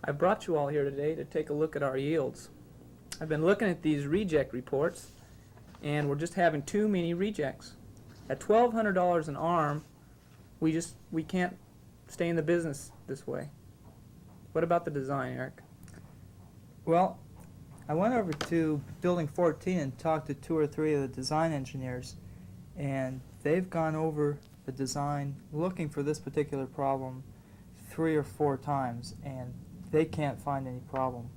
I brought you all here today to take a look at our yields. I've been looking at these reject reports, and we're just having too many rejects. At $1,200 an arm, we can't stay in the business this way. What about the design, Eric? Well, I went over to Building 14 and talked to 2 or 3 of the design engineers, and they've gone over the design looking for this particular problem 3 or 4 times, and they can't find any problem.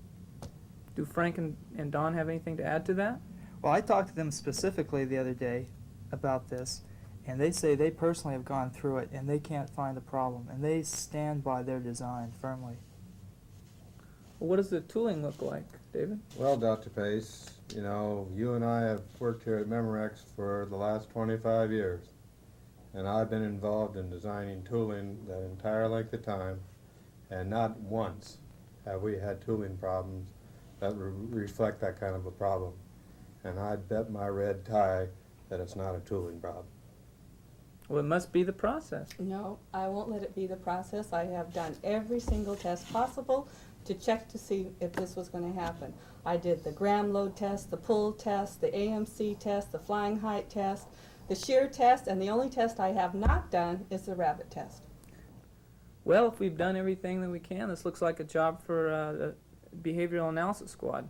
Do Frank and Don have anything to add to that? Well, I talked to them specifically the other day about this, and they say they personally have gone through it and they can't find the problem, and they stand by their design firmly. Well, what does the tooling look like, David? Well, Dr. Pace, you know, you and I have worked here at Memorex for the last 25 years, and I've been involved in designing tooling that entire length of time, and not once have we had tooling problems that reflect that kind of a problem. And I'd bet my red tie that it's not a tooling problem. Well, it must be the process. No, I won't let it be the process. I have done every single test possible to check to see if this was going to happen. I did the gram load test, the pull test, the AMC test, the flying height test, the shear test, and the only test I have not done is the rabbit test. Well, if we've done everything that we can, this looks like a job for the behavioral analysis squad.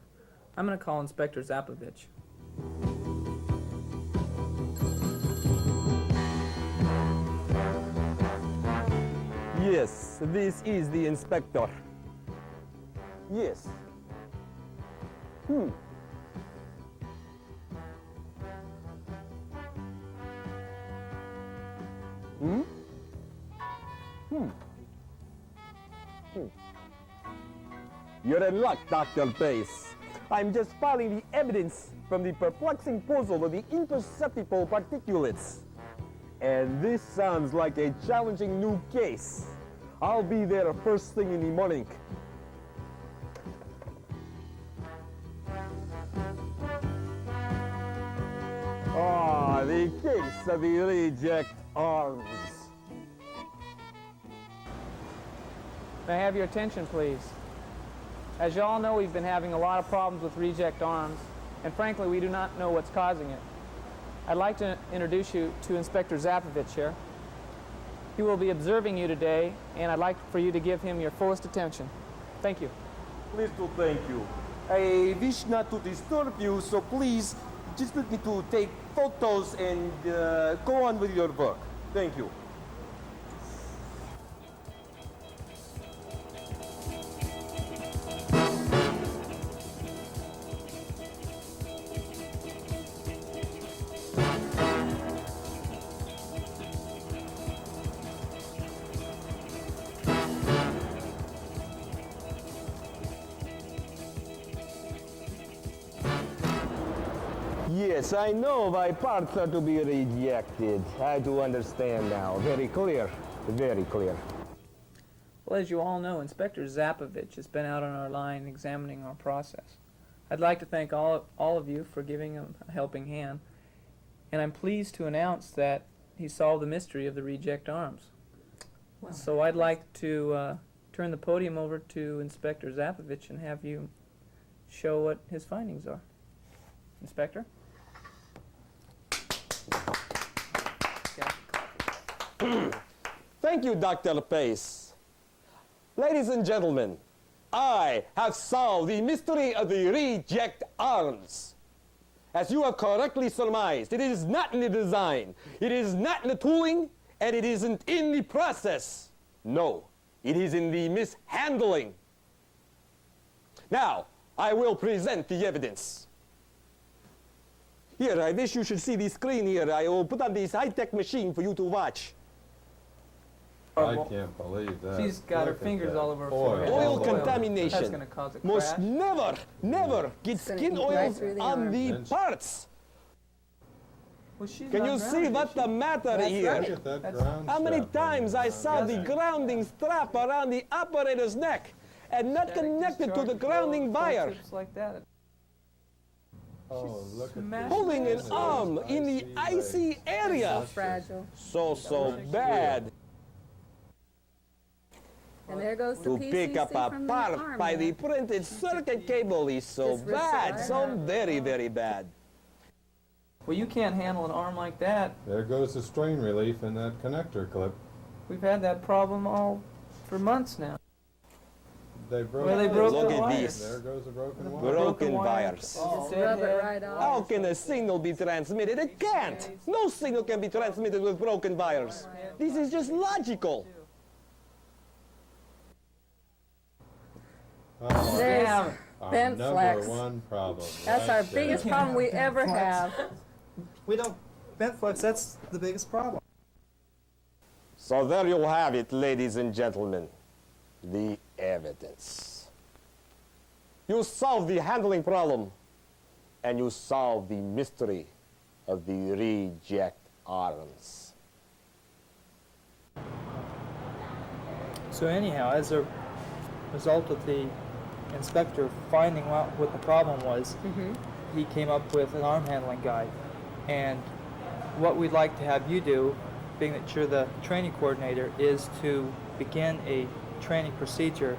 I'm going to call Inspector Zapovich. Yes, this is the inspector. Yes. Hmm. Hmm? Hmm. Hmm. You're in luck, Dr. Pace. I'm just filing the evidence from the perplexing puzzle of the imperceptible particulates. And this sounds like a challenging new case. I'll be there first thing in the morning. Ah, the case of the reject arms. May I have your attention, please? As you all know, we've been having a lot of problems with reject arms, and frankly, we do not know what's causing it. I'd like to introduce you to Inspector Zapovich here. He will be observing you today, and I'd like for you to give him your fullest attention. Thank you. Please do thank you. I wish not to disturb you, so please just let me to take photos and go on with your work. Thank you. Yes, I know my parts are to be rejected. I do understand now. Very clear. Very clear. Well, as you all know, Inspector Zapovich has been out on our line examining our process. I'd like to thank all of you for giving him a helping hand, and I'm pleased to announce that he solved the mystery of the reject arms. Well, So I'd like to turn the podium over to Inspector Zapovich and have you show what his findings are. Inspector? Thank you, Dr. Pace. Ladies and gentlemen, I have solved the mystery of the reject arms. As you have correctly surmised, it is not in the design, it is not in the tooling, and it isn't in the process. No, it is in the mishandling. Now, I will present the evidence. Here, I wish you should see the screen here. I will put on this high-tech machine for you to watch. I can't believe that. She's got her Look at fingers that. all over her forehead. Oil That's contamination going to cause a must crash. never get gonna skin eat oils right through the on arm. the That's- parts. Well, she's Can not you grounded, see is what she? the matter That's here? right. Look at that That's- ground How many strap times I saw the Yes. grounding strap around the operator's neck and not Static connected to the discharge grounding flow wire? tips like that. Oh, look at smashed this. Pulling an Yes. arm in the icy area. Fragile. So bad. And there goes the To PCC pick up a from the part arm by the there. printed circuit cable is so Just rips it bad, right so out. very, very bad. Well, you can't handle an arm like that. There goes the strain relief in that connector clip. We've had that problem all for months now. They broke. Well, they broke Look the at wire. this. There goes the broken wire. Broken wire. wires. Oh, Just rub it right off. How can a signal be transmitted? It can't. No signal can be transmitted with broken wires. This is just logical. Oh, There's Damn. our bent number flex. one problem. That's right our there. biggest problem we ever Flex. have. We don't, bent flex, that's the biggest problem. So there you have it, ladies and gentlemen. The evidence. You solve the handling problem, and you solve the mystery of the reject arms. So anyhow, as a result of the inspector finding out what the problem was, he came up with an arm handling guide. And what we'd like to have you do, being that you're the training coordinator, is to begin a training procedure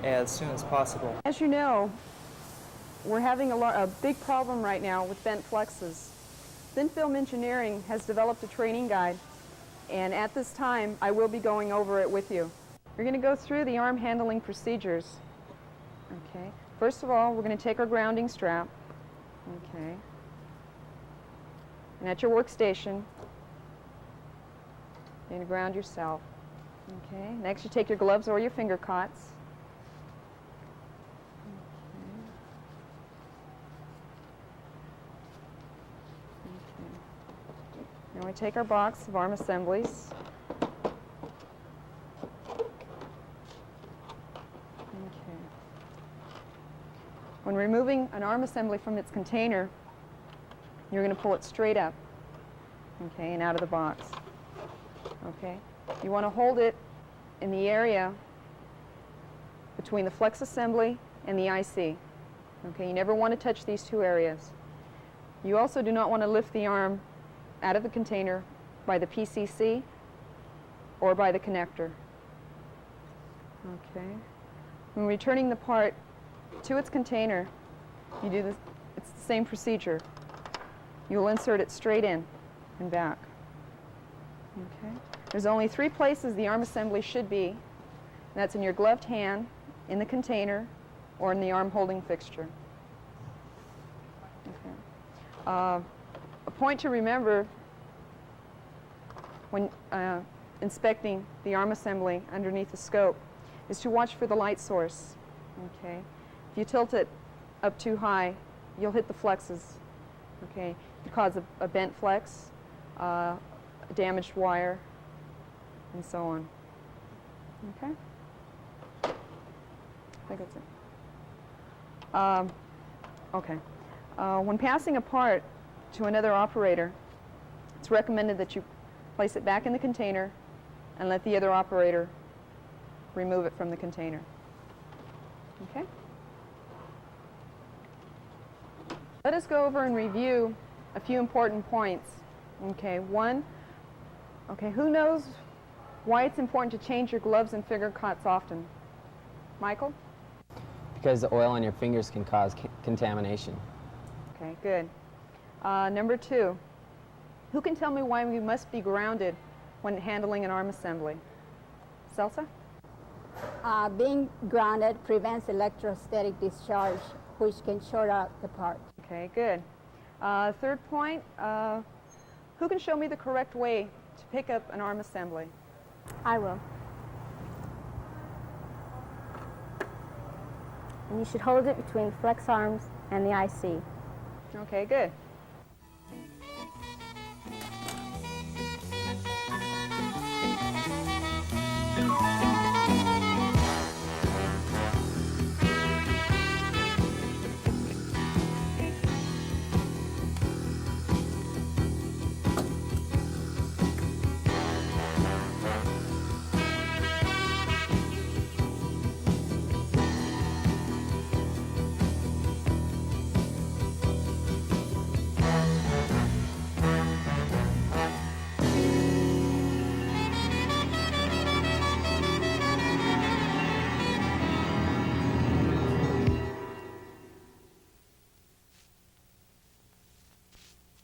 as soon as possible. As you know, we're having a big problem right now with bent flexes. Thin Film Engineering has developed a training guide, and at this time, I will be going over it with you. We're going to go through the arm handling procedures. Okay. First of all, we're going to take our grounding strap. Okay. And at your workstation, you're going to ground yourself. Okay. Next, you take your gloves or your finger cots. Now we take our box of arm assemblies. Okay. When removing an arm assembly from its container, you're going to pull it straight up, okay, and out of the box. Okay. You want to hold it in the area between the flex assembly and the IC. Okay. You never want to touch these two areas. You also do not want to lift the arm out of the container by the PCC or by the connector. Okay. When returning the part to its container, you do this, it's the same procedure. You will insert it straight in and back. Okay. There's only 3 places the arm assembly should be. And that's in your gloved hand, in the container, or in the arm holding fixture. Okay. A point to remember when inspecting the arm assembly underneath the scope is to watch for the light source. Okay. If you tilt it up too high, you'll hit the flexes. Okay. It cause a bent flex, a damaged wire, and so on. Okay. I think that's it. Okay. When passing a part to another operator, it's recommended that you place it back in the container and let the other operator remove it from the container. Okay? Let us go over and review a few important points. Okay, one, okay, who knows why it's important to change your gloves and finger cots often? Michael? Because the oil on your fingers can cause contamination. Okay, good. Number 2, who can tell me why we must be grounded when handling an arm assembly? Celsa? Being grounded prevents electrostatic discharge, which can short out the part. Okay, good. Third point, who can show me the correct way to pick up an arm assembly? I will. And you should hold it between the flex arms and the IC. Okay, good.